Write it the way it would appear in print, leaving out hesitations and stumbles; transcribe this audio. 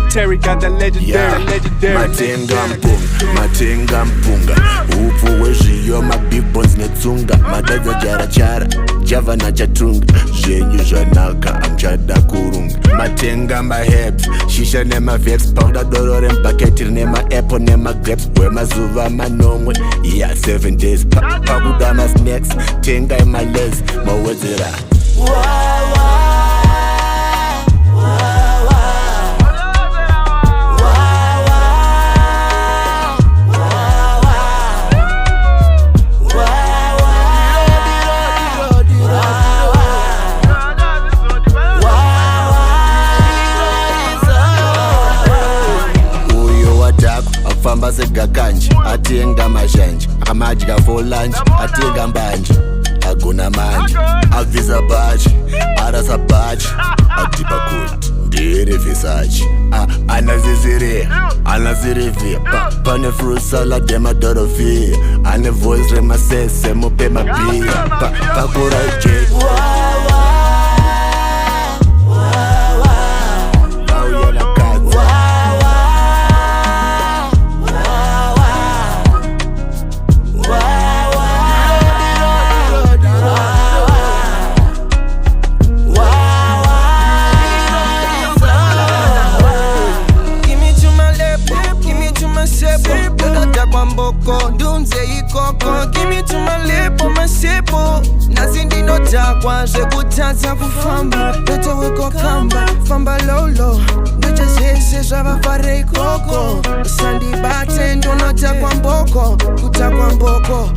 Terry got that legendary. Matenga mpunga upfu wezviyo mabig bones netsunga madadza jarachara java nachatunga zvenyu zvanaka amchada kurunga matenga maherbs shisha nemaveps pauda doro rembaketi rine maapple nemagrapes wemazuva manomwe 7 days pakuda masnacks tengai males mawedzera famba segakanje atenga mashanje amadya for lunch atenga mbanje agona manje avisa bachi arasa bachi adipa kuti ndiri visachi anazirevia pane fruit salad emadorofia ane voice remasese mupe mabia pakura je Give me to my lip on my sipo Nazindi no takwa Zvekutadza kufamba Notoweko kamba Famba lolo Ndochezese zvavafare ikoko Usandibate ndonotakwa mboko Kutakwa mboko